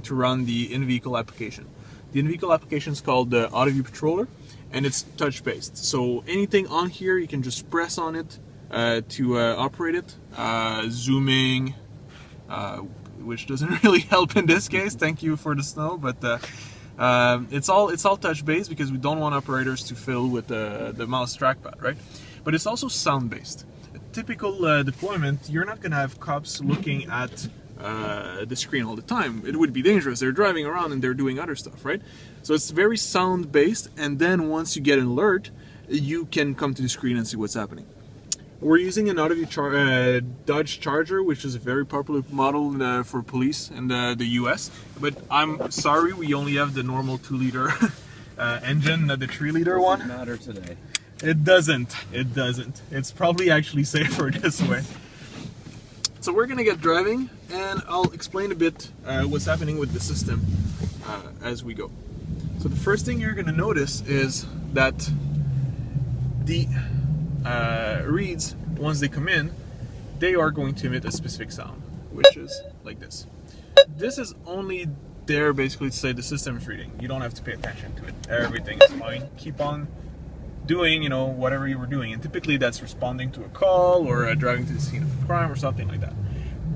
to run the in-vehicle application. The in-vehicle application is called the AutoView Controller, and it's touch-based. So anything on here, you can just press on it to operate it. Zooming, which doesn't really help in this case. Thank you for the snow, but it's all touch-based because we don't want operators to fiddle with the mouse trackpad, right? But it's also sound-based. A typical deployment, you're not going to have cops looking at the screen all the time. It would be dangerous. They're driving around and they're doing other stuff, right? So it's very sound based, and then once you get an alert, you can come to the screen and see what's happening. We're using an AutoView Dodge Charger, which is a very popular model for police in the US, but I'm sorry, we only have the normal 2-liter engine, not the 3-liter one. Doesn't matter today. It doesn't. It's probably actually safer this way. So we're gonna get driving, and I'll explain a bit what's happening with the system as we go. So the first thing you're gonna notice is that the reads, once they come in, they are going to emit a specific sound, which is like this. This is only there basically to say the system is reading. You don't have to pay attention to it. Everything is fine. Keep on doing, you know, whatever you were doing, and typically that's responding to a call or driving to the scene of a crime or something like that.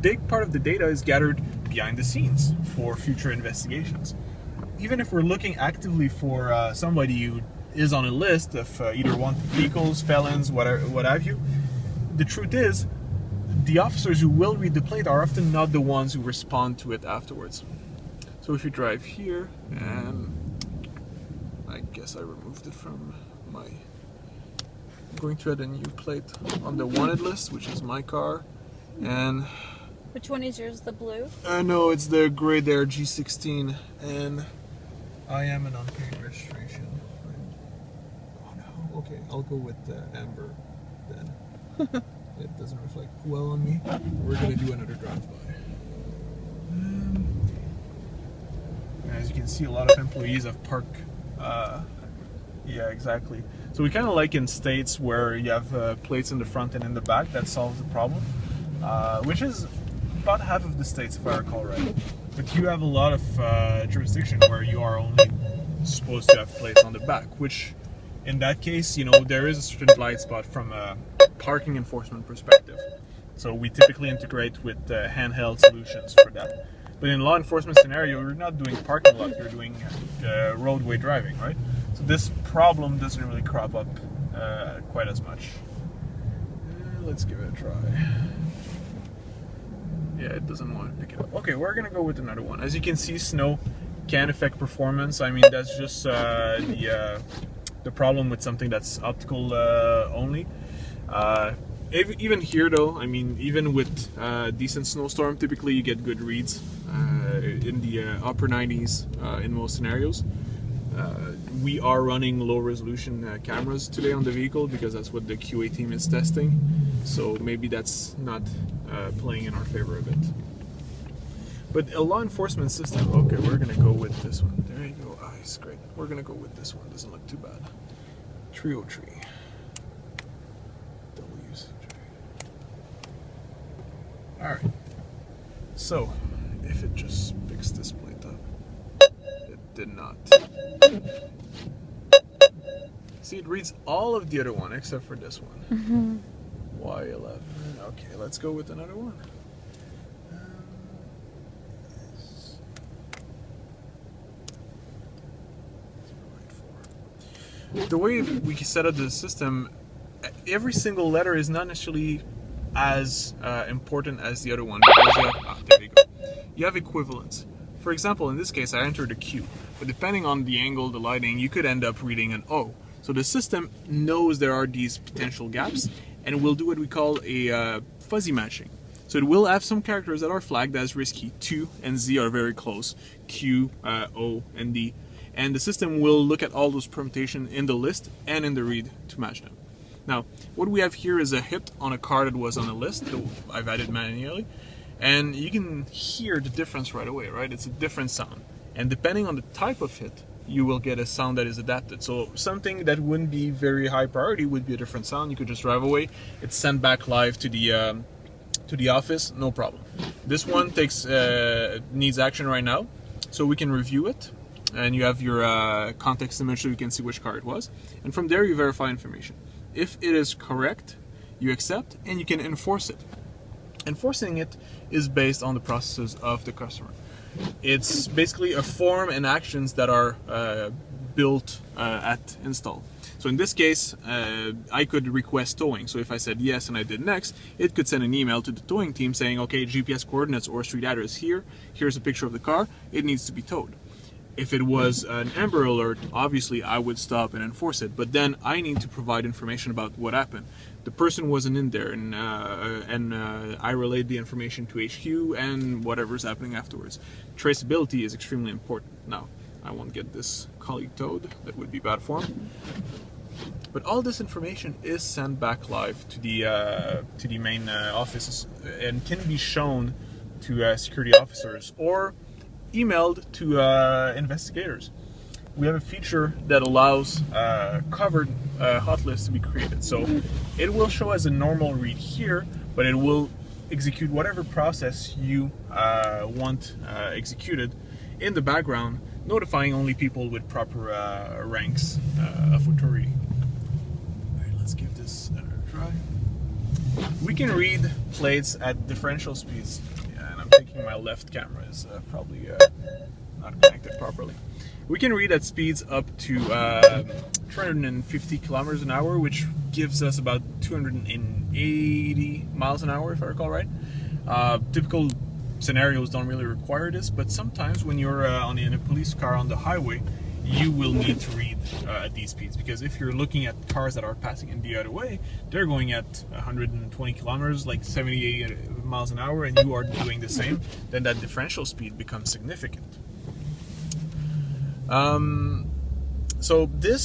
Big part of the data is gathered behind the scenes for future investigations. Even if we're looking actively for somebody who is on a list of either wanted vehicles, felons, what have you, the truth is the officers who will read the plate are often not the ones who respond to it afterwards. So if you drive here, and I guess I removed it from my, I'm going to add a new plate on the wanted list, which is my car. And which one is yours, the blue? No, it's the gray there, G16, and I am an unpaid registration. Oh no, okay, I'll go with amber then. It doesn't reflect well on me. We're gonna do another drive-by. As you can see, a lot of employees have parked. Yeah, exactly. So we kind of like in states where you have plates in the front and in the back. That solves the problem, which is about half of the states, if I recall right. But you have a lot of jurisdiction where you are only supposed to have plates on the back, which in that case, you know, there is a certain blind spot from a parking enforcement perspective. So we typically integrate with handheld solutions for that. But in a law enforcement scenario, you're not doing parking lot, you're doing roadway driving, right? So this problem doesn't really crop up quite as much. Let's give it a try. Yeah, it doesn't want to pick it up. Okay, we're gonna go with another one. As you can see, snow can affect performance. I mean, that's just the problem with something that's optical only. Even here though, I mean, even with decent snowstorm, typically you get good reads in the upper 90s in most scenarios. We are running low resolution cameras today on the vehicle because that's what the QA team is testing. So maybe that's not playing in our favor a bit. But a law enforcement system, okay, we're gonna go with this one. There you go, ice, great. We're gonna go with this one, doesn't look too bad. 303. Alright, so if it just picks this plate up, it did not. See, it reads all of the other one except for this one. Y11. Okay, let's go with another one. The way we set up the system, every single letter is not necessarily as important as the other one because you have, there you go. You have equivalents. For example, in this case, I entered a Q, but depending on the angle, the lighting, you could end up reading an O. So the system knows there are these potential gaps, and it will do what we call a fuzzy matching. So it will have some characters that are flagged as risky. 2 and Z are very close. Q, O, and D. And the system will look at all those permutations in the list and in the read to match them. Now, what we have here is a hit on a car that was on the list that I've added manually, and you can hear the difference right away, right? It's a different sound, and depending on the type of hit, you will get a sound that is adapted. So something that wouldn't be very high priority would be a different sound. You could just drive away. It's sent back live to the office, no problem. This one takes needs action right now, So we can review it, and you have your context image so you can see which car it was. And from there you verify information. If it is correct, you accept, and you can enforce it. Enforcing it is based on the processes of the customer. It's basically a form and actions that are built at install. So in this case, I could request towing. So if I said yes and I did next, it could send an email to the towing team saying, okay, GPS coordinates or street address here, here's a picture of the car, it needs to be towed. If it was an Amber Alert, obviously I would stop and enforce it, but then I need to provide information about what happened. The person wasn't in there, and I relayed the information to HQ and whatever's happening afterwards. Traceability is extremely important. Now, I won't get this colleague towed, that would be bad form. But all this information is sent back live to the main offices and can be shown to security officers or emailed to investigators. We have a feature that allows covered hot lists to be created. So it will show as a normal read here, but it will execute whatever process you want executed in the background, notifying only people with proper ranks of authority. Alright, let's give this another try. We can read plates at differential speeds. Yeah, and I'm thinking my left camera is probably not connected properly. We can read at speeds up to 350 kilometers an hour, which gives us about 280 miles an hour, if I recall right. Typical scenarios don't really require this, but sometimes when you're in a police car on the highway, you will need to read at these speeds, because if you're looking at cars that are passing in the other way, they're going at 120 kilometers, like 78 miles an hour, and you are doing the same, then that differential speed becomes significant. So this